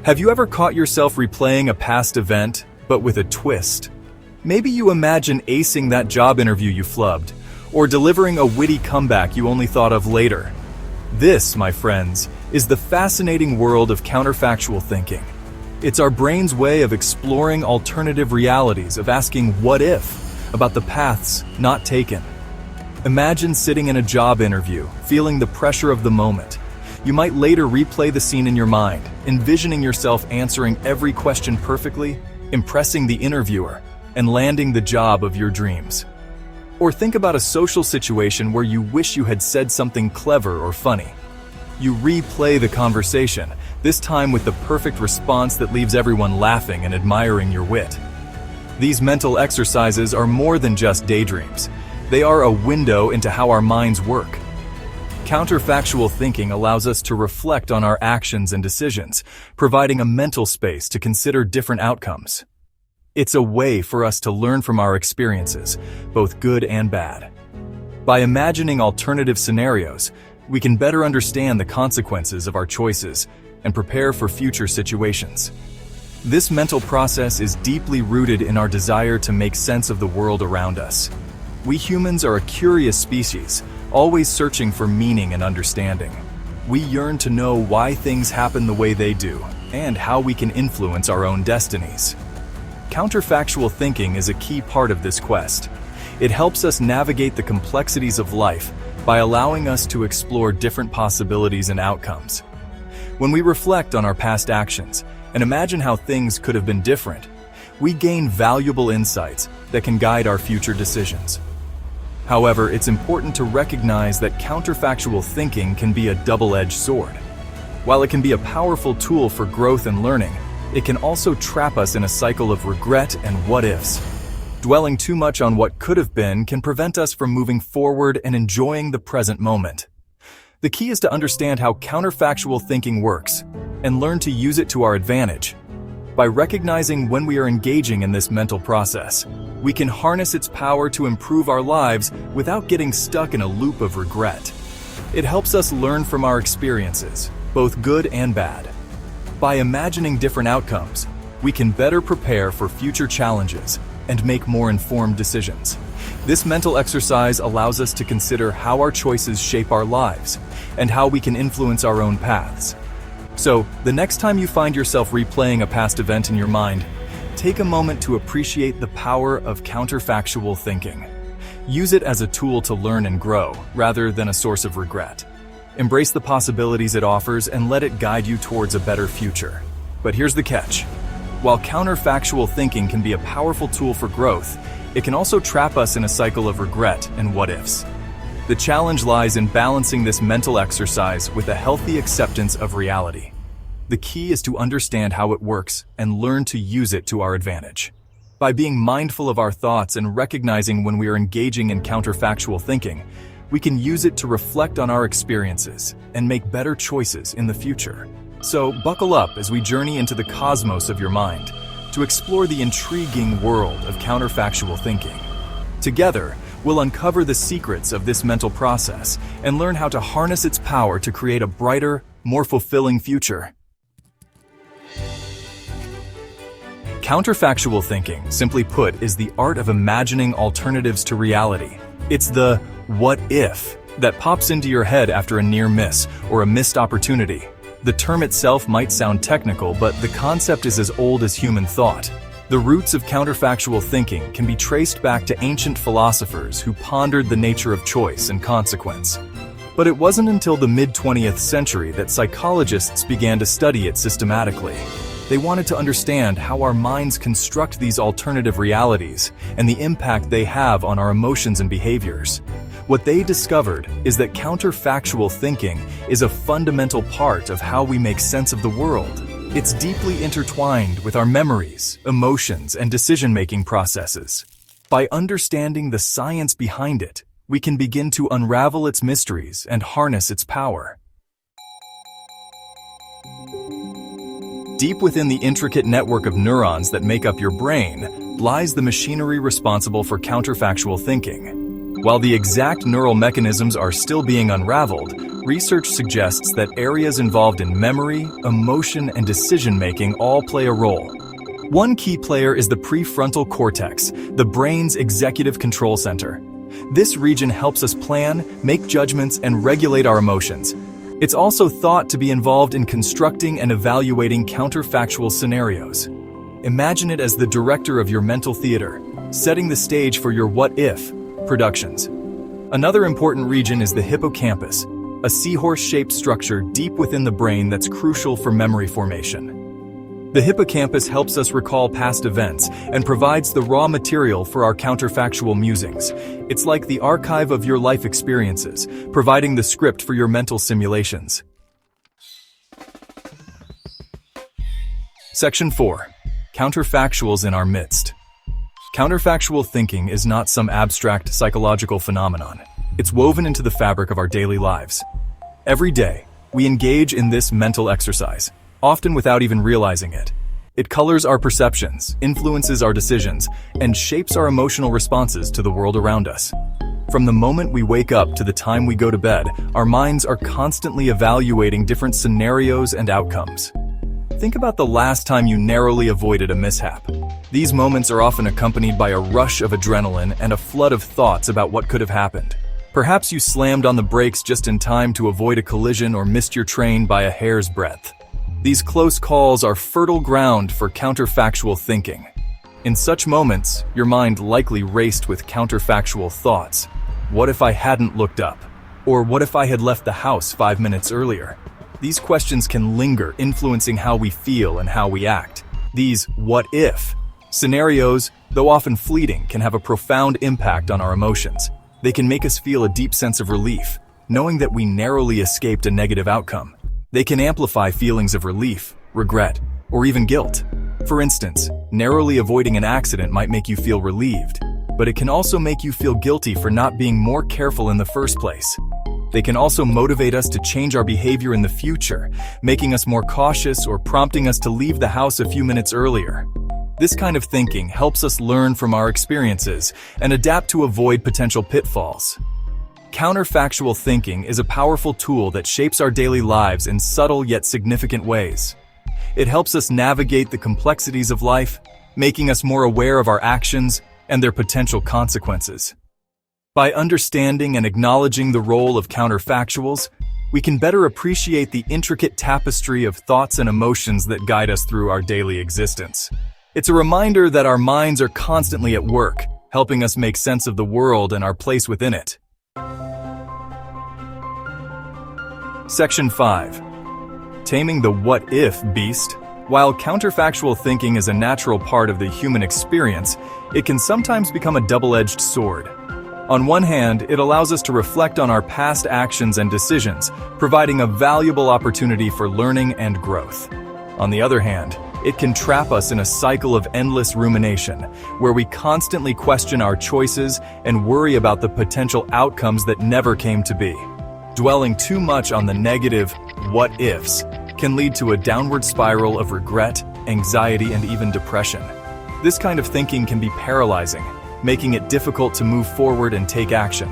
Have you ever caught yourself replaying a past event, but with a twist? Maybe you imagine acing that job interview you flubbed, or delivering a witty comeback you only thought of later. This, my friends, is the fascinating world of counterfactual thinking. It's our brain's way of exploring alternative realities, of asking what if about the paths not taken. Imagine sitting in a job interview, feeling the pressure of the moment. You might later replay the scene in your mind, envisioning yourself answering every question perfectly, impressing the interviewer, and landing the job of your dreams. Or think about a social situation where you wish you had said something clever or funny. You replay the conversation, this time with the perfect response that leaves everyone laughing and admiring your wit. These mental exercises are more than just daydreams. They are a window into how our minds work. Counterfactual thinking allows us to reflect on our actions and decisions, providing a mental space to consider different outcomes. It's a way for us to learn from our experiences, both good and bad. By imagining alternative scenarios, we can better understand the consequences of our choices and prepare for future situations. This mental process is deeply rooted in our desire to make sense of the world around us. We humans are a curious species, always searching for meaning and understanding. We yearn to know why things happen the way they do, and how we can influence our own destinies. Counterfactual thinking is a key part of this quest. It helps us navigate the complexities of life by allowing us to explore different possibilities and outcomes. When we reflect on our past actions and imagine how things could have been different, we gain valuable insights that can guide our future decisions. However, it's important to recognize that counterfactual thinking can be a double-edged sword. While it can be a powerful tool for growth and learning, it can also trap us in a cycle of regret and what-ifs. Dwelling too much on what could have been can prevent us from moving forward and enjoying the present moment. The key is to understand how counterfactual thinking works and learn to use it to our advantage. By recognizing when we are engaging in this mental process, we can harness its power to improve our lives without getting stuck in a loop of regret. It helps us learn from our experiences, both good and bad. By imagining different outcomes, we can better prepare for future challenges and make more informed decisions. This mental exercise allows us to consider how our choices shape our lives and how we can influence our own paths. So, the next time you find yourself replaying a past event in your mind, take a moment to appreciate the power of counterfactual thinking. Use it as a tool to learn and grow, rather than a source of regret. Embrace the possibilities it offers and let it guide you towards a better future. But here's the catch. While counterfactual thinking can be a powerful tool for growth, it can also trap us in a cycle of regret and what-ifs. The challenge lies in balancing this mental exercise with a healthy acceptance of reality. The key is to understand how it works and learn to use it to our advantage. By being mindful of our thoughts and recognizing when we are engaging in counterfactual thinking, we can use it to reflect on our experiences and make better choices in the future. So buckle up as we journey into the cosmos of your mind to explore the intriguing world of counterfactual thinking. Together, we'll uncover the secrets of this mental process and learn how to harness its power to create a brighter, more fulfilling future. Counterfactual thinking, simply put, is the art of imagining alternatives to reality. It's the what if that pops into your head after a near miss or a missed opportunity. The term itself might sound technical, but the concept is as old as human thought. The roots of counterfactual thinking can be traced back to ancient philosophers who pondered the nature of choice and consequence. But it wasn't until the mid-20th century that psychologists began to study it systematically. They wanted to understand how our minds construct these alternative realities and the impact they have on our emotions and behaviors. What they discovered is that counterfactual thinking is a fundamental part of how we make sense of the world. It's deeply intertwined with our memories, emotions, and decision-making processes. By understanding the science behind it, we can begin to unravel its mysteries and harness its power. Deep within the intricate network of neurons that make up your brain lies the machinery responsible for counterfactual thinking. While the exact neural mechanisms are still being unraveled, research suggests that areas involved in memory, emotion, and decision-making all play a role. One key player is the prefrontal cortex, the brain's executive control center. This region helps us plan, make judgments, and regulate our emotions. It's also thought to be involved in constructing and evaluating counterfactual scenarios. Imagine it as the director of your mental theater, setting the stage for your what-if productions. Another important region is the hippocampus, a seahorse-shaped structure deep within the brain that's crucial for memory formation. The hippocampus helps us recall past events and provides the raw material for our counterfactual musings. It's like the archive of your life experiences, providing the script for your mental simulations. Section 4. Counterfactuals in our midst. Counterfactual thinking is not some abstract psychological phenomenon. It's woven into the fabric of our daily lives. Every day, we engage in this mental exercise, often without even realizing it. It colors our perceptions, influences our decisions, and shapes our emotional responses to the world around us. From the moment we wake up to the time we go to bed, our minds are constantly evaluating different scenarios and outcomes. Think about the last time you narrowly avoided a mishap. These moments are often accompanied by a rush of adrenaline and a flood of thoughts about what could have happened. Perhaps you slammed on the brakes just in time to avoid a collision or missed your train by a hair's breadth. These close calls are fertile ground for counterfactual thinking. In such moments, your mind likely raced with counterfactual thoughts. What if I hadn't looked up? Or what if I had left the house 5 minutes earlier? These questions can linger, influencing how we feel and how we act. These what-if scenarios, though often fleeting, can have a profound impact on our emotions. They can make us feel a deep sense of relief, knowing that we narrowly escaped a negative outcome. They can amplify feelings of relief, regret, or even guilt. For instance, narrowly avoiding an accident might make you feel relieved, but it can also make you feel guilty for not being more careful in the first place. They can also motivate us to change our behavior in the future, making us more cautious or prompting us to leave the house a few minutes earlier. This kind of thinking helps us learn from our experiences and adapt to avoid potential pitfalls. Counterfactual thinking is a powerful tool that shapes our daily lives in subtle yet significant ways. It helps us navigate the complexities of life, making us more aware of our actions and their potential consequences. By understanding and acknowledging the role of counterfactuals, we can better appreciate the intricate tapestry of thoughts and emotions that guide us through our daily existence. It's a reminder that our minds are constantly at work, helping us make sense of the world and our place within it. Section 5. Taming the what-if beast. While counterfactual thinking is a natural part of the human experience, it can sometimes become a double-edged sword. On one hand, it allows us to reflect on our past actions and decisions, providing a valuable opportunity for learning and growth. On the other hand, it can trap us in a cycle of endless rumination, where we constantly question our choices and worry about the potential outcomes that never came to be. Dwelling too much on the negative what-ifs can lead to a downward spiral of regret, anxiety, and even depression. This kind of thinking can be paralyzing, making it difficult to move forward and take action.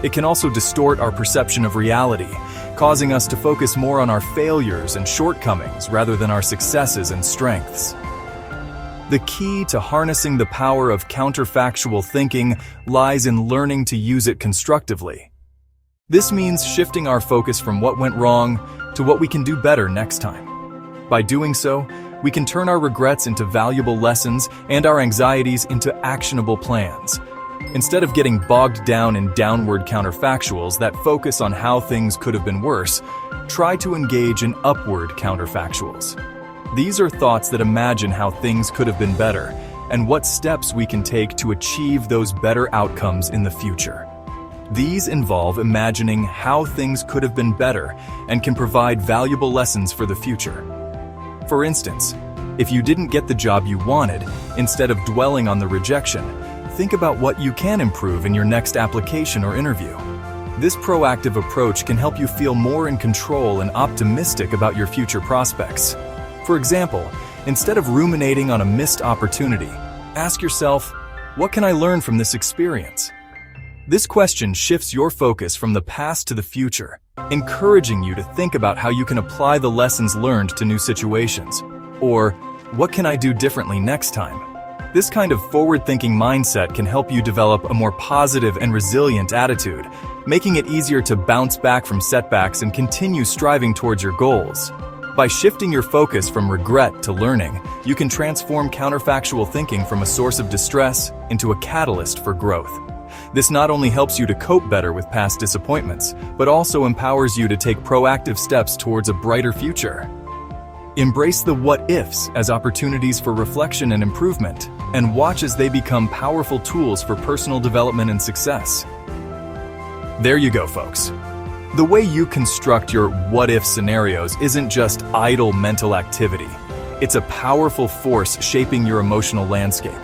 It can also distort our perception of reality, causing us to focus more on our failures and shortcomings rather than our successes and strengths. The key to harnessing the power of counterfactual thinking lies in learning to use it constructively. This means shifting our focus from what went wrong to what we can do better next time. By doing so, we can turn our regrets into valuable lessons and our anxieties into actionable plans. Instead of getting bogged down in downward counterfactuals that focus on how things could have been worse, try to engage in upward counterfactuals. These are thoughts that imagine how things could have been better and what steps we can take to achieve those better outcomes in the future. These involve imagining how things could have been better and can provide valuable lessons for the future. For instance, if you didn't get the job you wanted, instead of dwelling on the rejection, think about what you can improve in your next application or interview. This proactive approach can help you feel more in control and optimistic about your future prospects. For example, instead of ruminating on a missed opportunity, ask yourself, what can I learn from this experience? This question shifts your focus from the past to the future, encouraging you to think about how you can apply the lessons learned to new situations. Or, what can I do differently next time? This kind of forward-thinking mindset can help you develop a more positive and resilient attitude, making it easier to bounce back from setbacks and continue striving towards your goals. By shifting your focus from regret to learning, you can transform counterfactual thinking from a source of distress into a catalyst for growth. This not only helps you to cope better with past disappointments, but also empowers you to take proactive steps towards a brighter future. Embrace the what-ifs as opportunities for reflection and improvement, and watch as they become powerful tools for personal development and success. There you go, folks. The way you construct your what-if scenarios isn't just idle mental activity. It's a powerful force shaping your emotional landscape.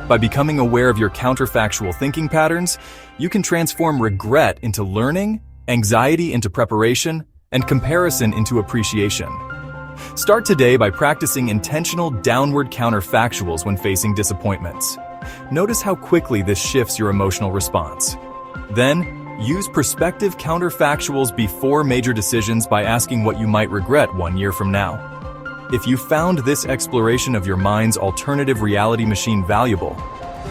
By becoming aware of your counterfactual thinking patterns, you can transform regret into learning, anxiety into preparation, and comparison into appreciation. Start today by practicing intentional downward counterfactuals when facing disappointments. Notice how quickly this shifts your emotional response. Then, use prospective counterfactuals before major decisions by asking what you might regret 1 year from now. If you found this exploration of your mind's alternative reality machine valuable,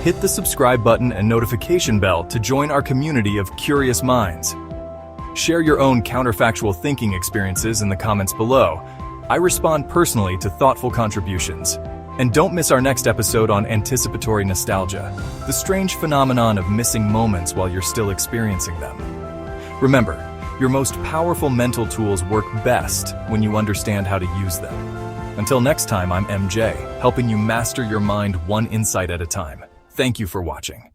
hit the subscribe button and notification bell to join our community of curious minds. Share your own counterfactual thinking experiences in the comments below. I respond personally to thoughtful contributions. And don't miss our next episode on anticipatory nostalgia, the strange phenomenon of missing moments while you're still experiencing them. Remember, your most powerful mental tools work best when you understand how to use them. Until next time, I'm MJ, helping you master your mind one insight at a time. Thank you for watching.